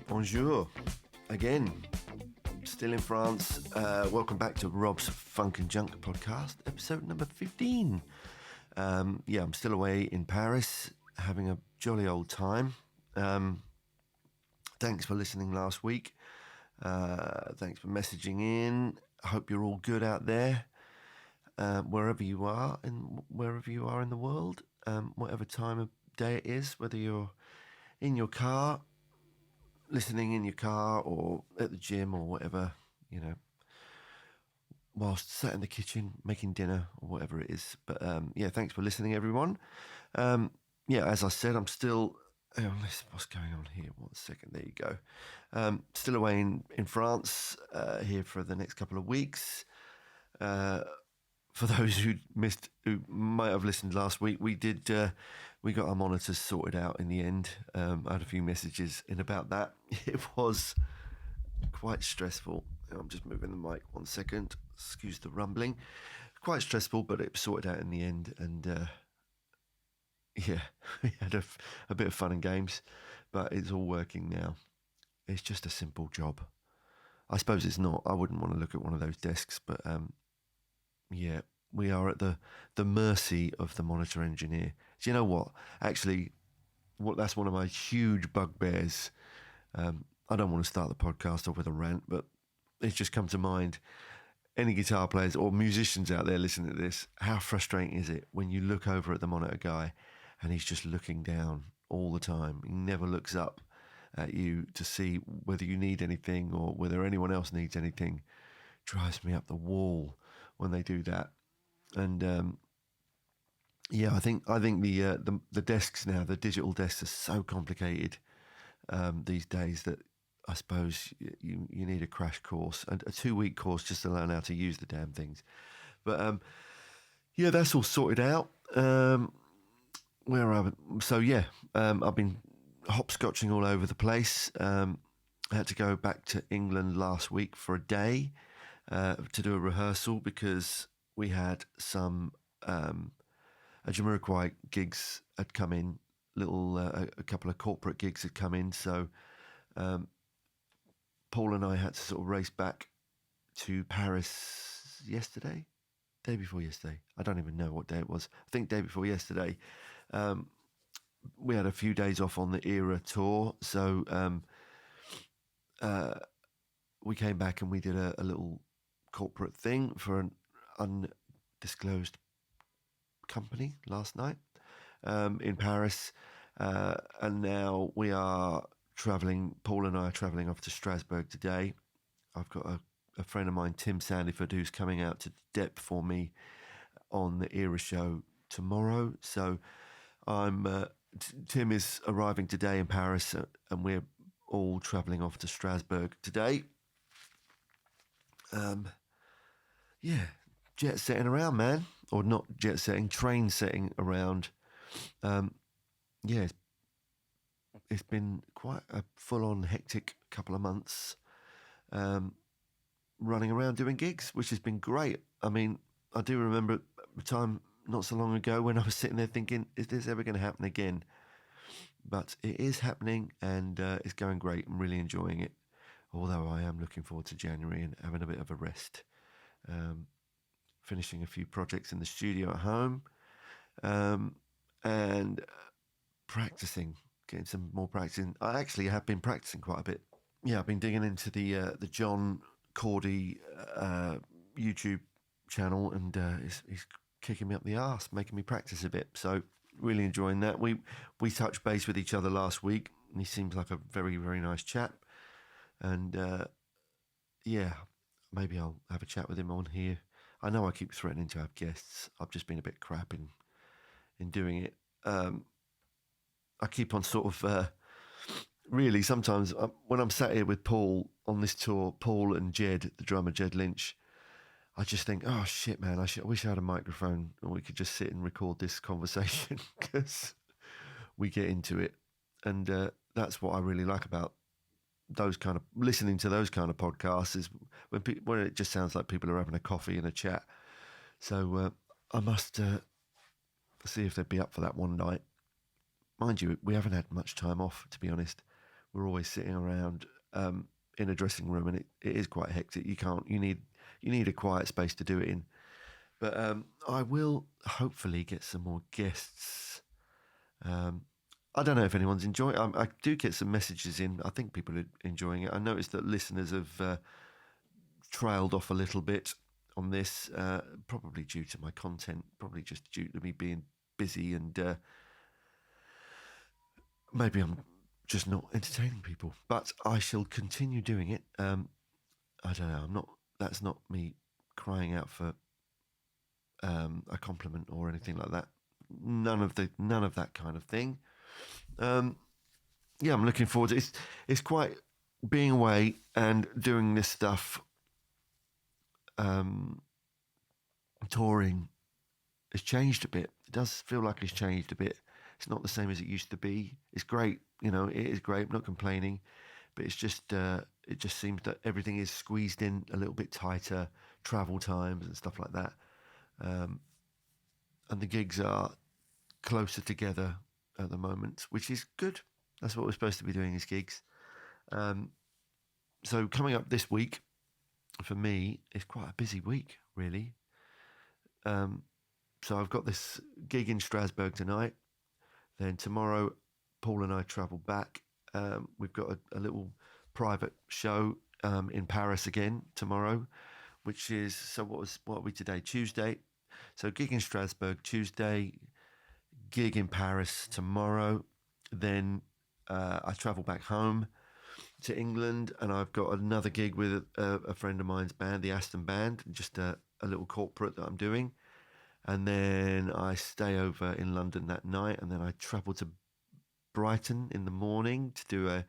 Bonjour, again, still in France. Welcome back to Rob's Funk and Junk podcast, episode number 15. I'm still away in Paris, having a jolly old time. Thanks for listening last week. Thanks for messaging in. I hope you're all good out there, wherever you are in the world, whatever time of day it is, whether you're in your car, listening in your car, or at the gym, or whatever, whilst sat in the kitchen making dinner or whatever it is. But thanks for listening, everyone. As I said, I'm still. What's going on here? 1 second. There you go. Still away in France here for the next couple of weeks. For those who might have listened last week, we got our monitors sorted out in the end. I had a few messages in about that. It was quite stressful. I'm just moving the mic 1 second. Excuse the rumbling. Quite stressful, but it was sorted out in the end. And we had a bit of fun and games, but it's all working now. It's just a simple job. I suppose it's not. I wouldn't want to look at one of those desks, but we are at the mercy of the monitor engineer. Do you know what? Actually, that's one of my huge bugbears. I don't want to start the podcast off with a rant, but it's just come to mind. Any guitar players or musicians out there listening to this, how frustrating is it when you look over at the monitor guy and he's just looking down all the time? He never looks up at you to see whether you need anything or whether anyone else needs anything. Drives me up the wall when they do that. And I think the desks now, the digital desks, are so complicated these days that I suppose you need a crash course, a 2-week course just to learn how to use the damn things. But that's all sorted out. I've been hopscotching all over the place. I had to go back to England last week for a day to do a rehearsal because we had some Jamiroquai gigs had come in, a couple of corporate gigs had come in, so Paul and I had to sort of race back to Paris day before yesterday. I don't even know what day it was. I think day before yesterday. We had a few days off on the Era tour, so we came back and we did a little corporate thing for an undisclosed company last night in Paris, and now we are travelling. Paul and I are travelling off to Strasbourg today. I've got a friend of mine, Tim Sandyford, who's coming out to Dep for me on the Era show tomorrow. So Tim is arriving today in Paris, and we're all travelling off to Strasbourg today. Jet setting around, man. Or not jet setting, train setting around. It's been quite a full-on hectic couple of months running around doing gigs, which has been great. I mean, I do remember a time not so long ago when I was sitting there thinking, is this ever going to happen again? But it is happening, and it's going great. I'm really enjoying it, although I am looking forward to January and having a bit of a rest. Finishing a few projects in the studio at home, and practicing, getting some more practicing. I actually have been practicing quite a bit. Yeah, I've been digging into the John Cordy YouTube channel, and he's kicking me up the arse, making me practice a bit. So really enjoying that. We touched base with each other last week, and he seems like a very, very nice chap. And maybe I'll have a chat with him on here. I know I keep threatening to have guests. I've just been a bit crap in doing it. I keep on sort of really sometimes when I'm sat here with Paul on this tour, Paul and Jed, the drummer Jed Lynch, I just think, oh shit, man, I wish I had a microphone and we could just sit and record this conversation because we get into it, and that's what I really like about those kind of listening to those kind of podcasts is when it just sounds like people are having a coffee and a chat. So I must see if they'd be up for that one night. Mind you, we haven't had much time off, to be honest. we're always sitting around in a dressing room, and it is quite hectic. You need a quiet space to do it in. But I will hopefully get some more guests. I don't know if anyone's enjoying it. I do get some messages in. I think people are enjoying it. I noticed that listeners have trailed off a little bit on this, probably due to my content, probably just due to me being busy, and maybe I'm just not entertaining people. But I shall continue doing it. I don't know. I'm not. That's not me crying out for a compliment or anything like that. None of that kind of thing. Yeah, I'm looking forward to it. It's quite being away and doing this stuff. Touring has changed a bit. It does feel like it's changed a bit. It's not the same as it used to be. It's great, it is great. I'm not complaining, but it's just it just seems that everything is squeezed in a little bit tighter, travel times and stuff like that, and the gigs are closer together at the moment, which is good. That's what we're supposed to be doing, is gigs. So coming up this week, for me, is quite a busy week, really. So I've got this gig in Strasbourg tonight. Then tomorrow, Paul and I travel back. We've got a little private show in Paris again tomorrow, which is, so what are we today? Tuesday. So gig in Strasbourg Tuesday, gig in Paris tomorrow. Then I travel back home to England, and I've got another gig with a friend of mine's band, the Aston Band, just a little corporate that I'm doing. And then I stay over in London that night, and then I travel to Brighton in the morning to do a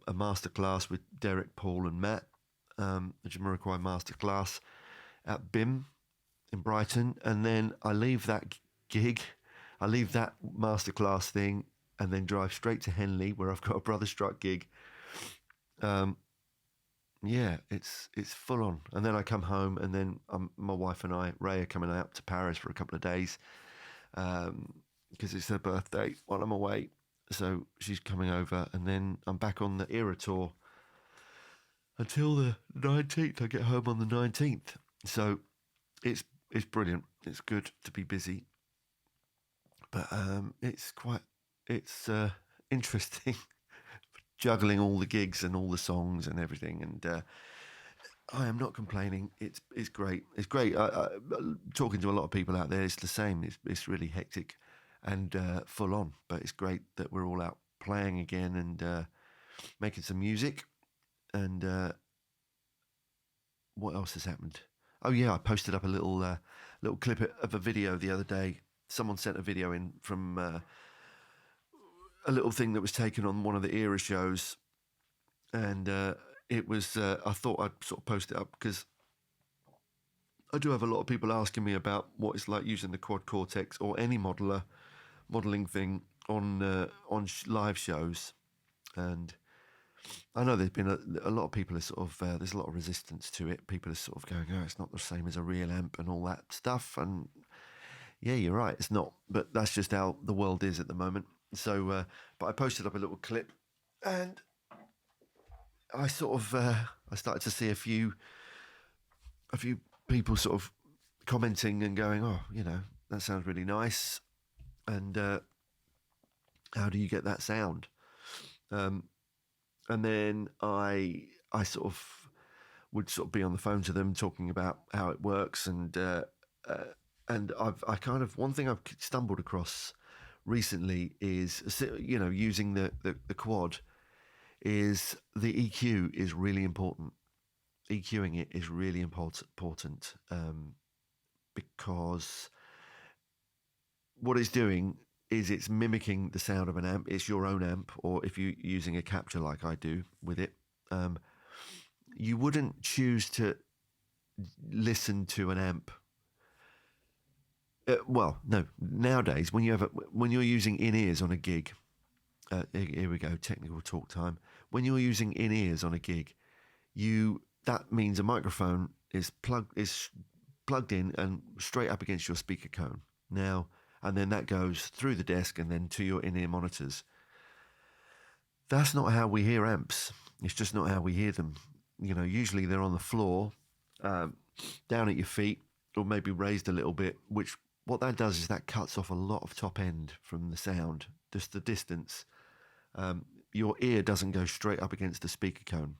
masterclass with Derek, Paul, and Matt, the Jamiroquai masterclass at BIM in Brighton. And then I leave that gig, I leave that masterclass thing, and then drive straight to Henley, where I've got a Brother Struck gig. Yeah, it's full on. And then I come home, and then my wife and I, Ray, are coming out to Paris for a couple of days because it's her birthday while I'm away. So she's coming over, and then I'm back on the Era tour until the 19th. I get home on the 19th. So it's brilliant. It's good to be busy, but it's interesting juggling all the gigs and all the songs and everything. And I am not complaining. It's great. It's great. Talking to a lot of people out there, it's the same. It's really hectic and full on. But it's great that we're all out playing again and making some music. And what else has happened? Oh yeah, I posted up a little clip of a video the other day. Someone sent a video in from a little thing that was taken on one of the Era shows, and it was. I thought I'd sort of post it up because I do have a lot of people asking me about what it's like using the quad cortex or any modelling thing on live shows, and I know there's been a lot of people are sort of there's a lot of resistance to it. People are sort of going, "Oh, it's not the same as a real amp" and all that stuff. And yeah, you're right, it's not. But that's just how the world is at the moment. So, but I posted up a little clip, and I sort of I started to see a few people sort of commenting and going, "Oh, that sounds really nice," and how do you get that sound? And then I sort of would sort of be on the phone to them talking about how it works, and I kind of, one thing I've stumbled across recently is using the quad, is the EQ is really important. EQing it is really important because what it's doing is it's mimicking the sound of an amp. It's your own amp, or if you're using a capture like I do with it, you wouldn't choose to listen to an amp. Well, no. Nowadays, when you're using in-ears on a gig, here we go, technical talk time. When you're using in-ears on a gig, that means a microphone is plugged in and straight up against your speaker cone. Now, and then that goes through the desk and then to your in-ear monitors. That's not how we hear amps. It's just not how we hear them. Usually they're on the floor, um, down at your feet, or maybe raised a little bit, which what that does is that cuts off a lot of top end from the sound, just the distance. Um, your ear doesn't go straight up against the speaker cone.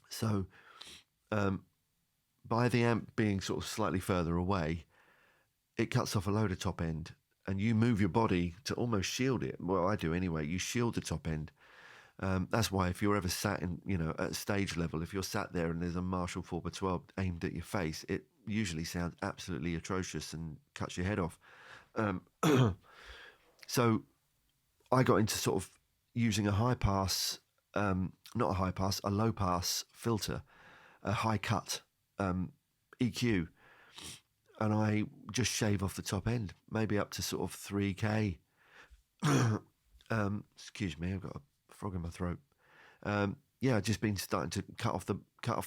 So um, by the amp being sort of slightly further away, it cuts off a load of top end, and you move your body to almost shield it. Well, I do anyway. You shield the top end. That's why if you're ever sat in, at stage level, if you're sat there and there's a Marshall 4x12 aimed at your face, it usually sounds absolutely atrocious and cuts your head off. Um, so I got into sort of using a high pass, not a high pass, a low pass filter, a high cut EQ, and I just shave off the top end, maybe up to sort of 3K. Excuse me, I've got a frog in my throat. Yeah, I've just been starting to cut off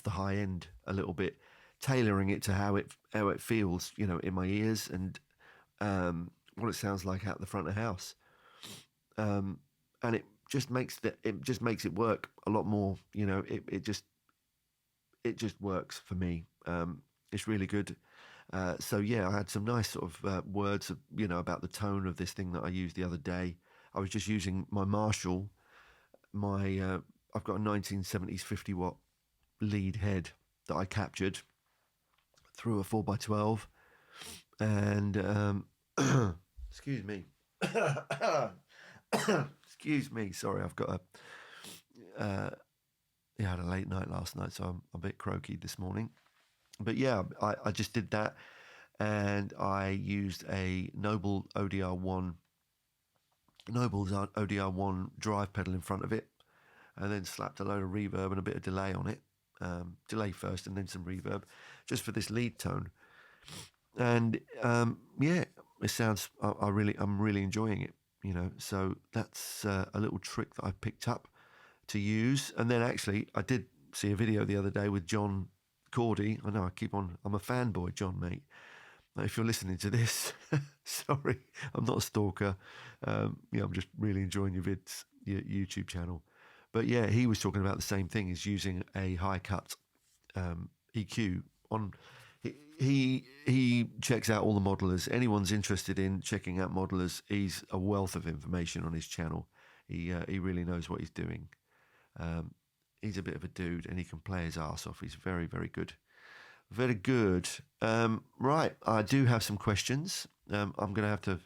the high end a little bit, tailoring it to how it feels, in my ears and what it sounds like out the front of house. And it just makes it work a lot more. It just works for me. It's really good. So yeah, I had some nice sort of words, about the tone of this thing that I used the other day. I was just using my Marshall. I've got a 1970s 50-watt lead head that I captured through a 4x12, and excuse me, excuse me. Sorry, I've got I had a late night last night, so I'm a bit croaky this morning. But yeah, I just did that, and I used a Noble's ODR1 drive pedal in front of it, and then slapped a load of reverb and a bit of delay on it. Delay first, and then some reverb, just for this lead tone. And yeah, it sounds. I'm really enjoying it. So that's a little trick that I picked up to use. And then actually, I did see a video the other day with John Cordy. I know I'm a fanboy, John, mate. If you're listening to this, sorry, I'm not a stalker. I'm just really enjoying your vids, your YouTube channel. But yeah, he was talking about the same thing as using a high cut EQ on. He checks out all the modelers. Anyone's interested in checking out modelers, he's a wealth of information on his channel. He really knows what he's doing. He's a bit of a dude, and he can play his ass off. He's very, very good. Very good. Right, I do have some questions. I'm going to have to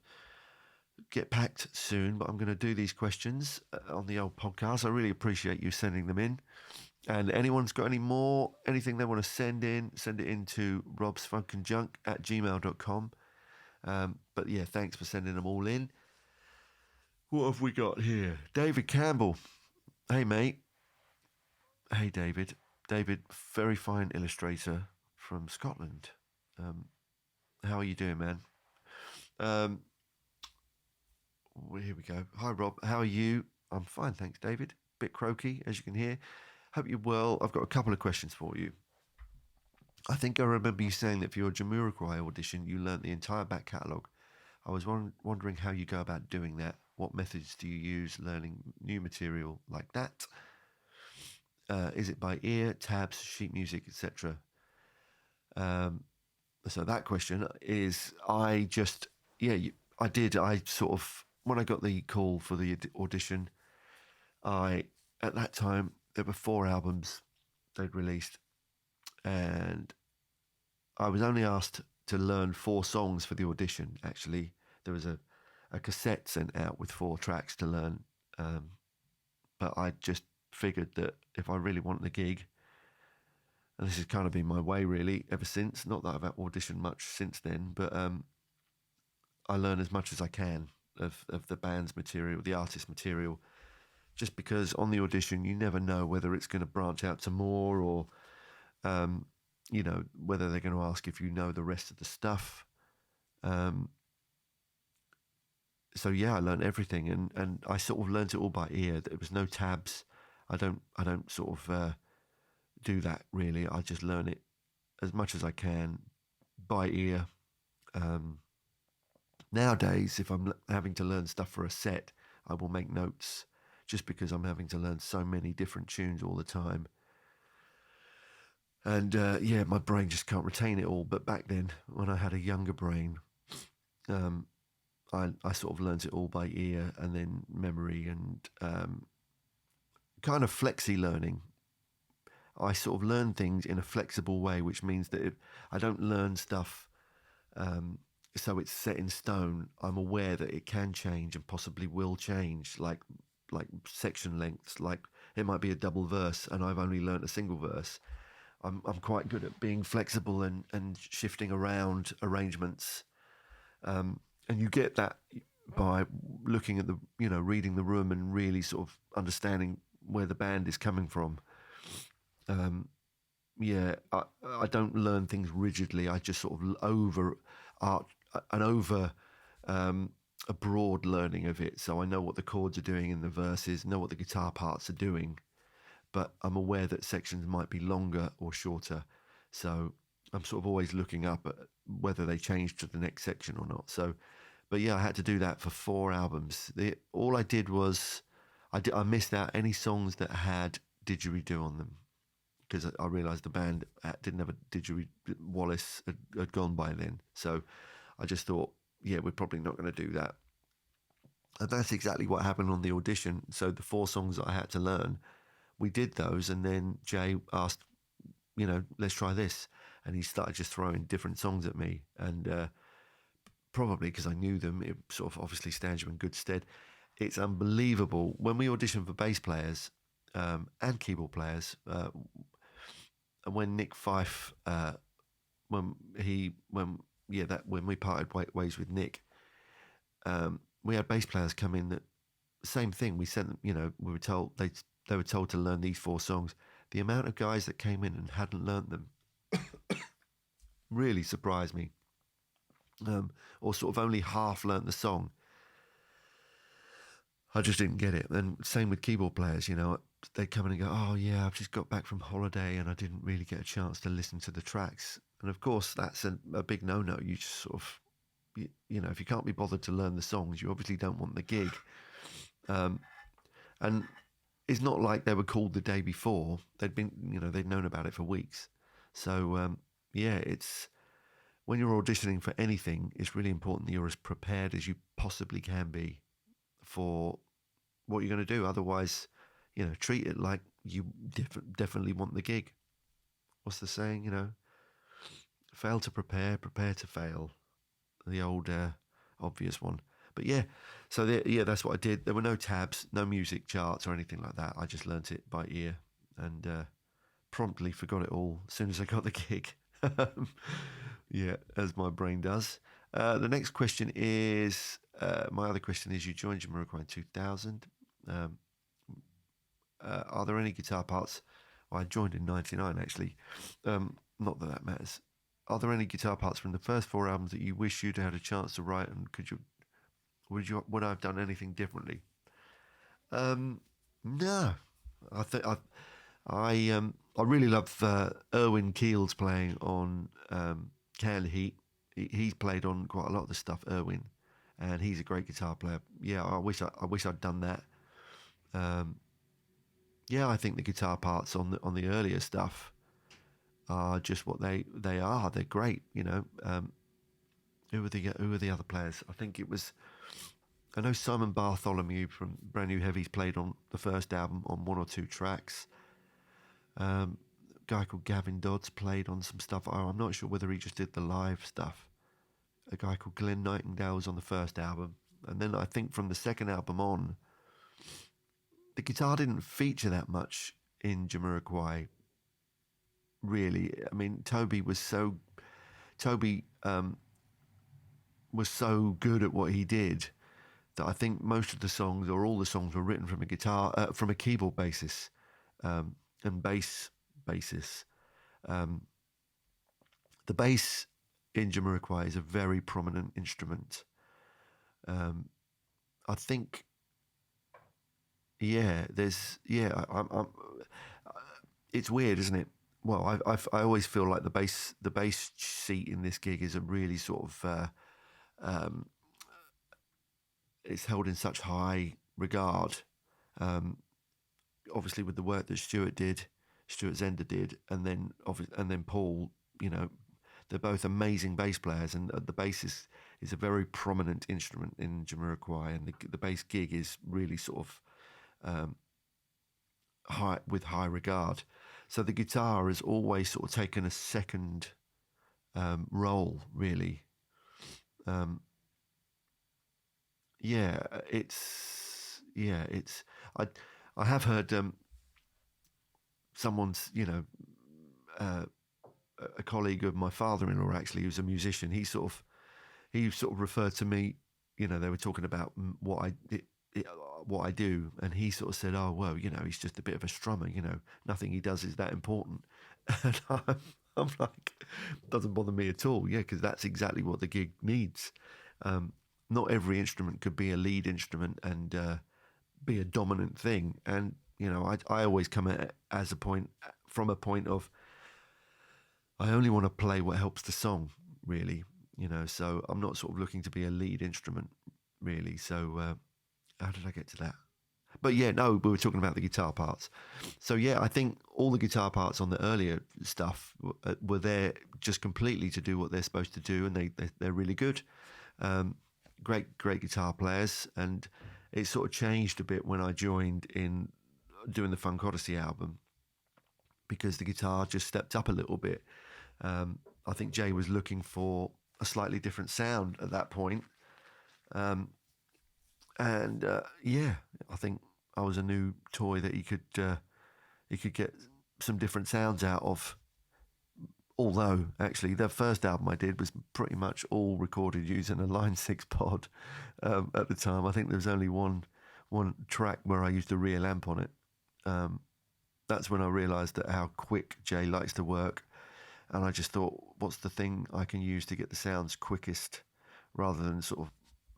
get packed soon, but I'm going to do these questions on the old podcast. I really appreciate you sending them in. And anyone's got anything they want to send it in to robsfunkandjunk@gmail.com. But yeah, thanks for sending them all in. What have we got here? David Campbell. Hey, mate. Hey, David. David, very fine illustrator from Scotland. How are you doing, man? Well, here we go. Hi, Rob. How are you? I'm fine, thanks, David. Bit croaky, as you can hear. Hope you're well. I've got a couple of questions for you. I think I remember you saying that for your Jamiroquai audition, you learnt the entire back catalogue. I was wondering how you go about doing that. What methods do you use learning new material like that? Is it by ear, tabs, sheet music, etc.? So that question is, I did. I sort of, when I got the call for the audition, at that time, there were 4 albums they'd released, and I was only asked to learn 4 songs for the audition. Actually, there was a cassette sent out with 4 tracks to learn, but I just figured that if I really wanted the gig, and this has kind of been my way really ever since, not that I've auditioned much since then, but I learn as much as I can of the band's material, the artist's material, just because on the audition you never know whether it's going to branch out to more, or whether they're going to ask if you know the rest of the stuff. So yeah, I learned everything, and I sort of learned it all by ear. There was no tabs. I don't sort of do that really. I just learn it as much as I can by ear. Nowadays, if I'm having to learn stuff for a set, I will make notes just because I'm having to learn so many different tunes all the time. And yeah, my brain just can't retain it all. But back then, when I had a younger brain, I sort of learned it all by ear and then memory and kind of flexi learning. I sort of learn things in a flexible way, which means that I don't learn stuff so it's set in stone. I'm aware that it can change and possibly will change, like section lengths. Like it might be a double verse, and I've only learnt a single verse. I'm quite good at being flexible and shifting around arrangements, and you get that by looking at reading the room and really sort of understanding where the band is coming from. Yeah, I don't learn things rigidly. I just sort of a broad learning of it. So I know what the chords are doing in the verses, know what the guitar parts are doing, but I'm aware that sections might be longer or shorter. So I'm sort of always looking up at whether they change to the next section or not. So, but yeah, I had to do that for 4 albums. All I did was I missed out any songs that had didgeridoo on them, because I realised the band didn't have a didgeridoo. Wallace had gone by then. So I just thought, yeah, we're probably not going to do that. And that's exactly what happened on the audition. So the 4 songs that I had to learn, we did those. And then Jay asked, let's try this. And he started just throwing different songs at me. And probably because I knew them, it sort of obviously stands you in good stead. It's unbelievable. When we audition for bass players and keyboard players, and when Nick Fife, when we parted ways with Nick, we had bass players come in that same thing. We sent them, we were told they were told to learn these 4 songs. The amount of guys that came in and hadn't learnt them really surprised me, or sort of only half learnt the song. I just didn't get it. And same with keyboard players, they come in and go, oh yeah, I've just got back from holiday and I didn't really get a chance to listen to the tracks. And of course, that's a big no-no. You just sort of, if you can't be bothered to learn the songs, you obviously don't want the gig. And it's not like they were called the day before. They'd known about it for weeks. So, yeah, it's when you're auditioning for anything, it's really important that you're as prepared as you possibly can be for what you're going to do. Otherwise, treat it like you definitely want the gig. What's the saying? Fail to prepare, prepare to fail. The old obvious one. But yeah, so that's what I did. There were no tabs, no music charts or anything like that. I just learnt it by ear and promptly forgot it all as soon as I got the gig. Yeah, as my brain does. The next question is, my other question is, you joined Jamiroquai in 2000. Are there any guitar parts? Well, I joined in 99 actually. Not that that matters. Are there any guitar parts from the first 4 albums that you wish you'd had a chance to write, and would I have done anything differently? No, I really love Irwin Keel's playing on Can Heat. He's played on quite a lot of the stuff, Irwin, and he's a great guitar player. Yeah, I wish I'd done that. Yeah, I think the guitar parts on the earlier stuff are just what they are. They're great. Who are the other players? I think it was. I know Simon Bartholomew from Brand New Heavies played on the first album on 1 or 2 tracks. A guy called Gavin Dodds played on some stuff. I'm not sure whether he just did the live stuff. A guy called Glenn Nightingale was on the first album. And then I think from the second album on, the guitar didn't feature that much in Jamiroquai, really. I mean, Toby was so good at what he did that I think most of the songs, or all the songs, were written from a keyboard basis, and bass basis. The bass in Jamiroquai is a very prominent instrument. I think, yeah, it's weird, isn't it? Well, I always feel like the bass seat in this gig is a really sort of it's held in such high regard, Obviously with the work that Stuart Zender did, and then Paul, they're both amazing bass players, and the bass is a very prominent instrument in Jamiroquai, and the bass gig is really sort of high regard. So the guitar has always sort of taken a second role, really. Yeah, it's I I have heard someone's uh, a colleague of my father-in-law, actually, who's a musician. He sort of referred to me. They were talking about what I do, and he sort of said, "Oh well, he's just a bit of a strummer. Nothing he does is that important." And I'm like, doesn't bother me at all. Yeah, because that's exactly what the gig needs. Not every instrument could be a lead instrument and be a dominant thing. And I always come at it from a point of, I only want to play what helps the song, really. So I'm not sort of looking to be a lead instrument, really. So how did I get to that? But yeah, no, we were talking about the guitar parts. So yeah, I think all the guitar parts on the earlier stuff were there just completely to do what they're supposed to do, and they're really good. Great guitar players, and it sort of changed a bit when I joined in doing the Funk Odyssey album, because the guitar just stepped up a little bit. I think Jay was looking for a slightly different sound at that point. And yeah, I think I was a new toy that he could get some different sounds out of. Although, actually, the first album I did was pretty much all recorded using a Line 6 pod at the time. I think there was only one track where I used a real amp on it. That's when I realised that how quick Jay likes to work. And I just thought, what's the thing I can use to get the sounds quickest, rather than sort of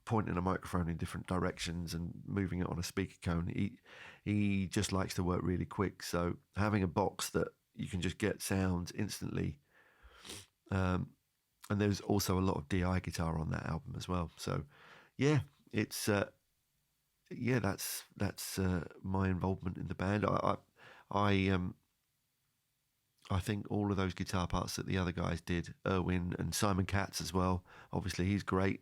pointing a microphone in different directions and moving it on a speaker cone. He just likes to work really quick. So having a box that you can just get sounds instantly. And there's also a lot of DI guitar on that album as well. So yeah, it's that's my involvement in the band. I think all of those guitar parts that the other guys did, Erwin and Simon Katz as well. Obviously, he's great.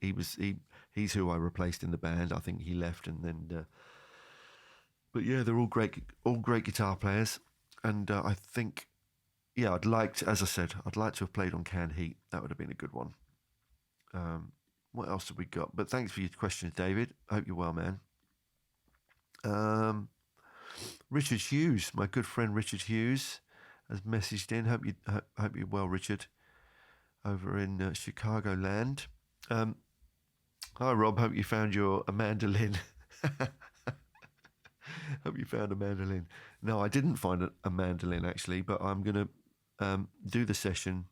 He's who I replaced in the band. I think he left, and then. But yeah, they're all great guitar players, and I think, yeah, as I said, I'd like to have played on Canned Heat. That would have been a good one. What else have we got? But thanks for your questions, David. I hope you're well, man. Richard Hughes, my good friend Richard Hughes, has messaged in. Hope you're well, Richard, over in Chicagoland. Hi, Rob. Hope you found a mandolin. Hope you found a mandolin. No, I didn't find a mandolin, actually, but I'm going to do the session.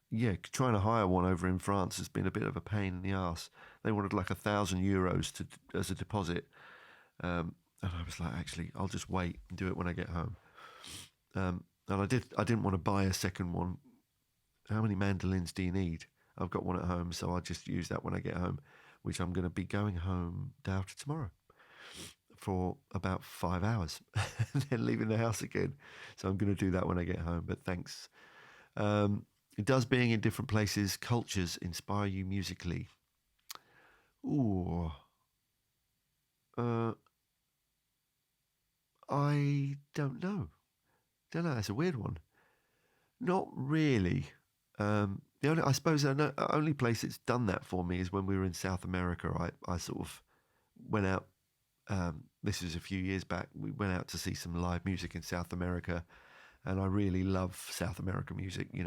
Yeah, trying to hire one over in France has been a bit of a pain in the arse. They wanted like €1,000 as a deposit. And I was like, actually, I'll just wait and do it when I get home. And I didn't want to buy a second one. How many mandolins do you need? I've got one at home, so I'll just use that when I get home, which I'm going to be going home day after tomorrow for about 5 hours and then leaving the house again. So I'm going to do that when I get home. But thanks. Does being in different places, cultures, inspire you musically? Ooh. I don't know. That's a weird one. Not really. I suppose the only place it's done that for me is when we were in South America. I sort of went out. This was a few years back. We went out to see some live music in South America, and I really love South American music. We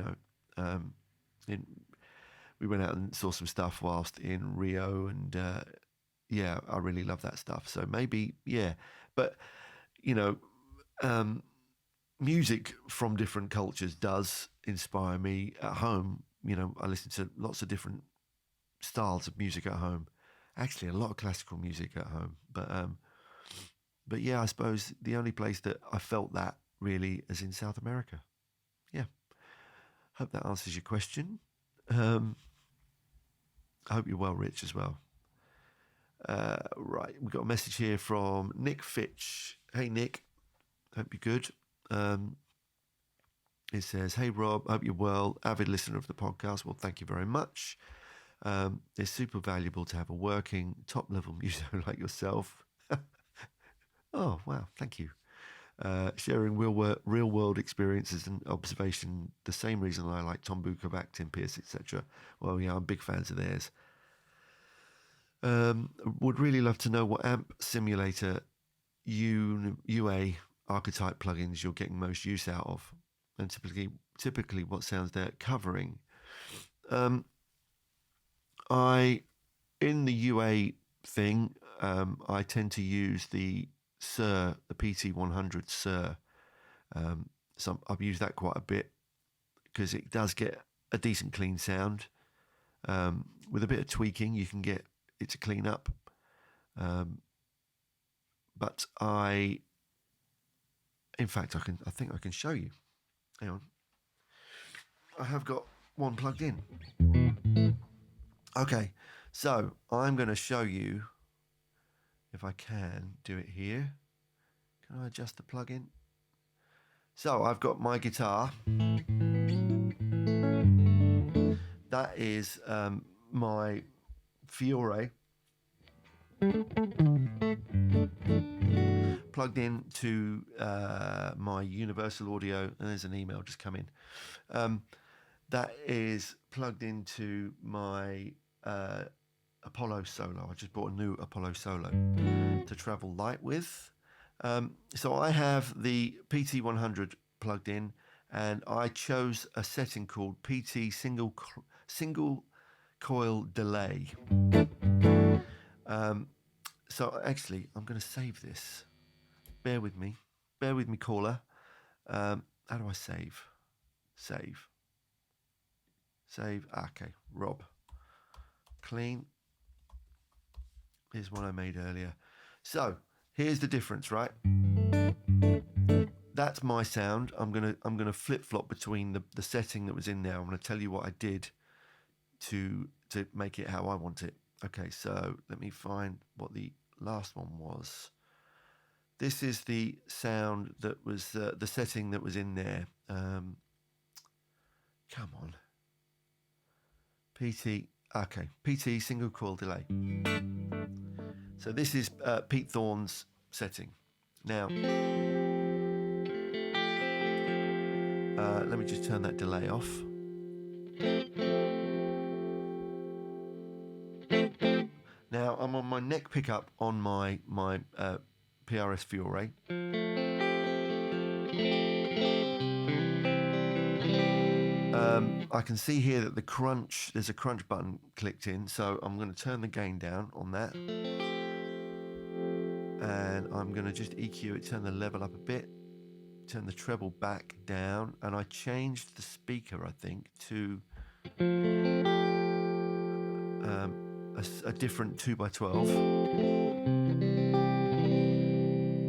went out and saw some stuff whilst in Rio, and yeah, I really love that stuff. So maybe, yeah, but music from different cultures does inspire me at home. I listen to lots of different styles of music at home. Actually, a lot of classical music at home. But yeah, I suppose the only place that I felt that really is in South America. Yeah. Hope that answers your question. I hope you're well, Rich, as well. Right, we've got a message here from Nick Fitch. Hey, Nick. Hope you're good. It says, hey, Rob, hope you're well. Avid listener of the podcast. Well, thank you very much. It's super valuable to have a working, top-level musician like yourself. Oh, wow, thank you. Sharing real-world experiences and observation, the same reason I like Tom Bukovac, Tim Pierce, etc. Well, yeah, I'm big fans of theirs. Would really love to know what amp simulator UA archetype plugins you're getting most use out of, and typically what sounds they're covering. In the UA thing, I tend to use the PT100 Sir. So I've used that quite a bit because it does get a decent clean sound. With a bit of tweaking, you can get it to clean up. But in fact, I think I can show you. Hang on. I have got one plugged in. Okay, so I'm going to show you, if I can do it here. Can I adjust the plug-in? So I've got my guitar. That is my Fiore plugged in to my Universal Audio, and there's an email just come in. That is plugged into my Apollo Solo. I just bought a new Apollo Solo to travel light with. So I have the PT100 plugged in, and I chose a setting called PT single coil delay. So actually, I'm going to save this. Bear with me, caller. How do I save? Save. Okay, Rob. Clean. Here's one I made earlier. So here's the difference, right? That's my sound. I'm gonna flip flop between the setting that was in there. I'm gonna tell you what I did to make it how I want it. Okay, so let me find what the last one was. This is the sound that was the setting that was in there. Come on. PT single coil delay. So this is Pete Thorne's setting. Now, let me just turn that delay off. Now I'm on my neck pickup on my PRS Fiore. I can see here that there's a crunch button clicked in, so I'm going to turn the gain down on that. And I'm going to just EQ it, turn the level up a bit, turn the treble back down, and I changed the speaker, I think, to a different 2x12.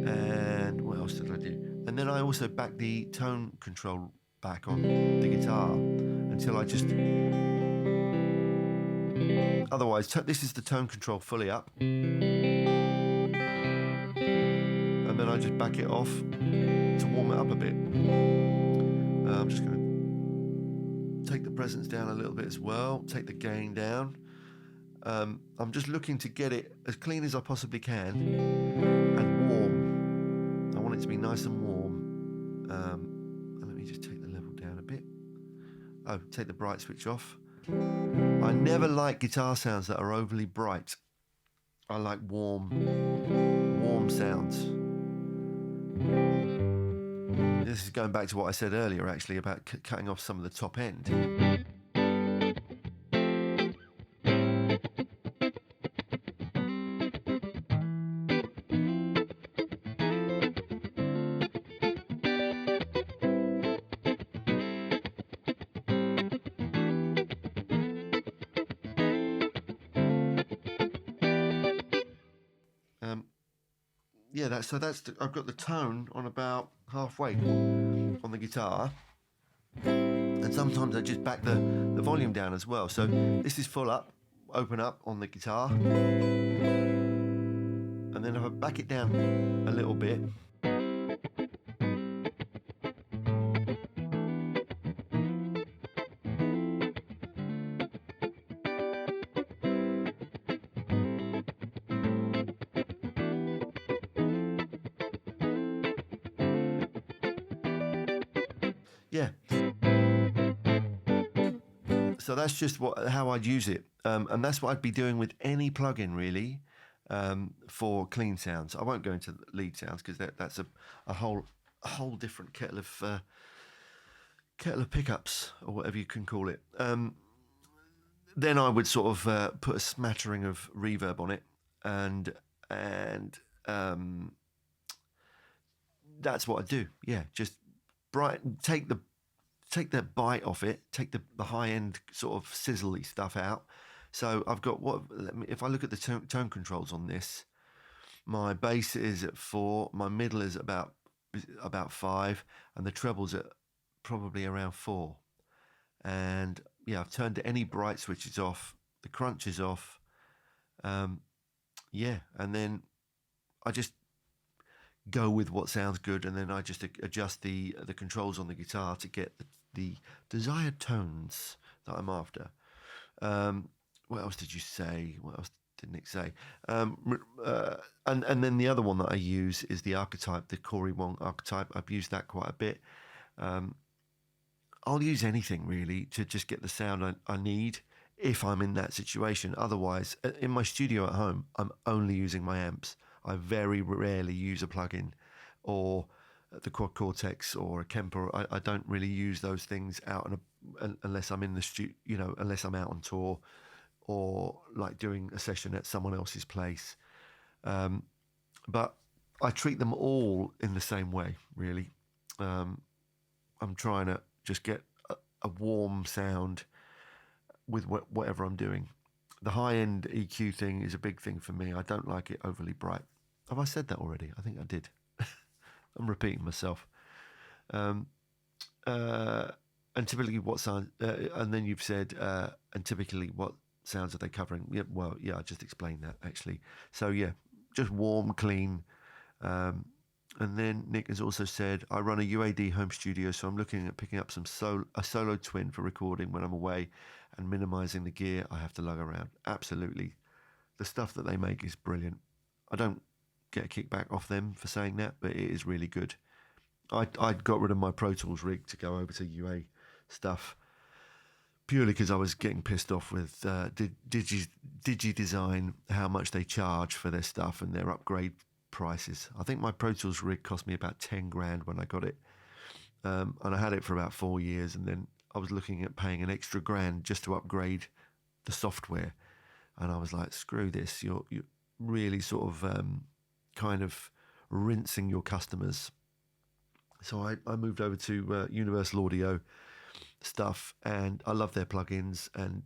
And what else did I do? And then I also backed the tone control back on the guitar until I just... Otherwise, this is the tone control fully up. And then I just back it off to warm it up a bit. I'm just going to take the presence down a little bit as well, take the gain down. I'm just looking to get it as clean as I possibly can and warm. I want it to be nice and warm. And let me just take the level down a bit. Oh, take the bright switch off. I never like guitar sounds that are overly bright. I like warm sounds. This is going back to what I said earlier, actually, about cutting off some of the top end. Yeah, I've got the tone on about halfway on the guitar, and sometimes I just back the volume down as well. So this is full up, open up on the guitar, and if I back it down a little bit, yeah. So that's just how I'd use it, and that's what I'd be doing with any plugin really, for clean sounds. I won't go into lead sounds because that's a whole different kettle of pickups or whatever you can call it. Then I would sort of put a smattering of reverb on it, and that's what I do. Yeah, just take the bite off it, take the high end sort of sizzly stuff out. So I've got if I look at the tone controls on this, my bass is at 4, my middle is about 5, and the treble's at probably around 4. And yeah, I've turned any bright switches off, the crunch is off. Yeah, and then I just go with what sounds good, and then I just adjust the controls on the guitar to get the desired tones that I'm after. What else did you say? What else did Nick say? And then the other one that I use is the archetype, the Corey Wong archetype. I've used that quite a bit. I'll use anything really to just get the sound I need if I'm in that situation. Otherwise, in my studio at home, I'm only using my amps. I very rarely use a plugin or the Quad Cortex or a Kemper. I don't really use those things out unless I'm in the studio, unless I'm out on tour or like doing a session at someone else's place. But I treat them all in the same way, really. I'm trying to just get a warm sound with whatever I'm doing. The high-end EQ thing is a big thing for me. I don't like it overly bright. Have I said that already? I think I did. I'm repeating myself. And typically what sound, and then you've said, and typically what sounds are they covering? Yeah, well, yeah, I just explained that actually. So yeah, just warm, clean. And then Nick has also said, I run a UAD home studio, so I'm looking at picking up a solo twin for recording when I'm away and minimizing the gear I have to lug around. Absolutely. The stuff that they make is brilliant. I don't get a kickback off them for saying that, but it is really good. I got rid of my Pro Tools rig to go over to UA stuff purely because I was getting pissed off with Digi Design, how much they charge for their stuff and their upgrade prices. I think my Pro Tools rig cost me about 10 grand when I got it, and I had it for about 4 years, and then I was looking at paying an extra grand just to upgrade the software, and I was like, screw this. You're really sort of kind of rinsing your customers. So I moved over to Universal Audio stuff, and I love their plugins, and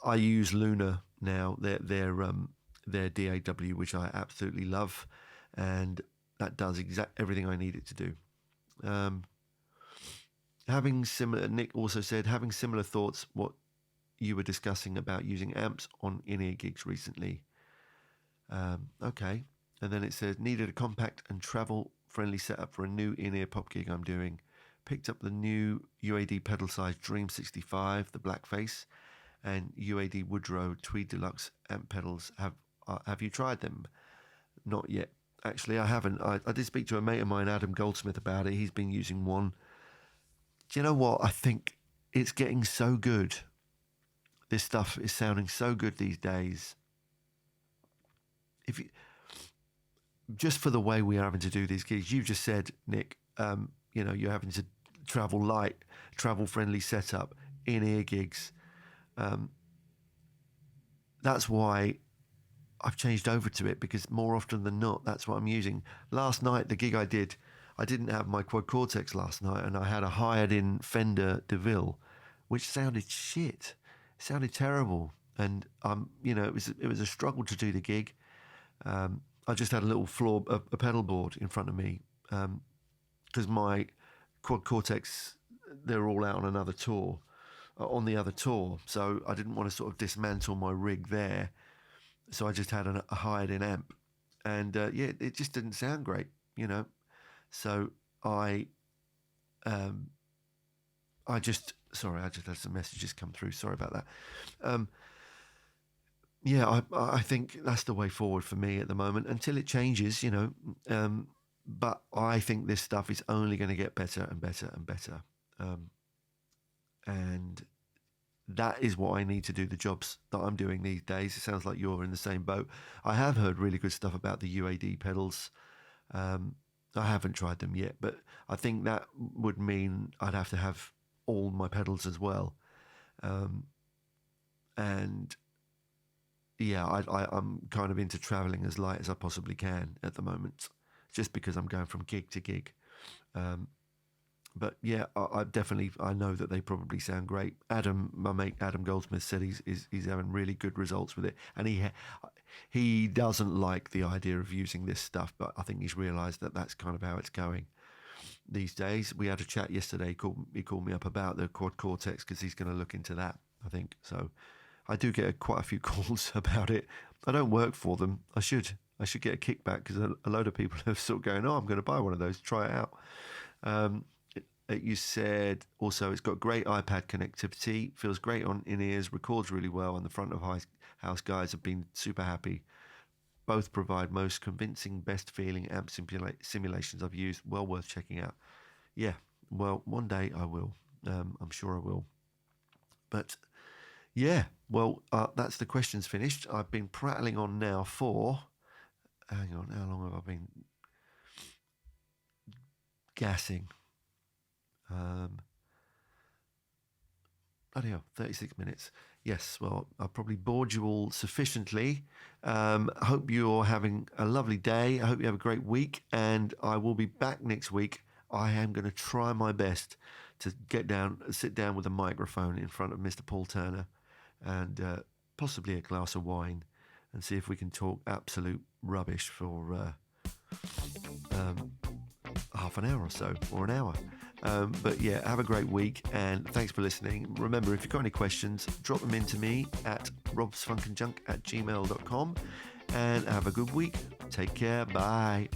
I use Luna now, their DAW, which I absolutely love, and that does everything I need it to do. Nick also said, having similar thoughts what you were discussing about using amps on in-ear gigs recently. Okay. And then it says, needed a compact and travel-friendly setup for a new in-ear pop gig I'm doing. Picked up the new UAD pedal-sized Dream 65, the blackface, and UAD Woodrow Tweed Deluxe amp pedals. Have you tried them? Not yet. Actually, I haven't. I did speak to a mate of mine, Adam Goldsmith, about it. He's been using one. Do you know what? I think it's getting so good. This stuff is sounding so good these days. Just for the way we are having to do these gigs, you just said, Nick, you're having to travel light, travel-friendly setup, in-ear gigs. That's why I've changed over to it, because more often than not, that's what I'm using. Last night, the gig I didn't have my Quad Cortex last night, and I had a hired-in Fender DeVille, which sounded shit. It sounded terrible, and it was a struggle to do the gig. I just had a little a pedal board in front of me, because my Quad Cortex, they're all out on another tour, on the other tour, so I didn't want to sort of dismantle my rig there. So I just had a hired-in amp, and it just didn't sound great, you know. So I um, I just had some messages come through. Sorry about that. Um, yeah, I think that's the way forward for me at the moment until it changes, you know. But I think this stuff is only going to get better and better and better. Um, and that is what I need to do the jobs that I'm doing these days. It sounds like you're in the same boat. I have heard really good stuff about the UAD pedals. Um, I haven't tried them yet, but I think that would mean I'd have to have all my pedals as well. Um, and yeah, I'm kind of into traveling as light as I possibly can at the moment, just because I'm going from gig to gig. Um, but yeah, I know that they probably sound great. My mate Adam Goldsmith said he's having really good results with it, and he doesn't like the idea of using this stuff, but I think he's realised that that's kind of how it's going these days. We had a chat yesterday. He called me up about the quad cortex because he's going to look into that, I think. So I do get quite a few calls about it. I don't work for them. I should get a kickback because a load of people are sort of going, "Oh, I'm going to buy one of those. Try it out." Um, you said also it's got great iPad connectivity, feels great on in ears, records really well, and the front of house guys have been super happy. Both provide most convincing, best feeling amp simulations I've used. Well worth checking out. Yeah, well, one day I will. I'm sure I will. But yeah, well, that's the questions finished. I've been prattling on now for. Hang on, how long have I been gassing? Bloody hell, 36 minutes. Yes, well, I've probably bored you all sufficiently. I hope you're having a lovely day. I hope you have a great week, and I will be back next week. I am going to try my best to sit down with a microphone in front of Mr. Paul Turner and possibly a glass of wine and see if we can talk absolute rubbish for half an hour or so, or an hour. But yeah, have a great week and thanks for listening. Remember, if you've got any questions, drop them into me at robsfunkandjunk@gmail.com and have a good week. Take care. Bye.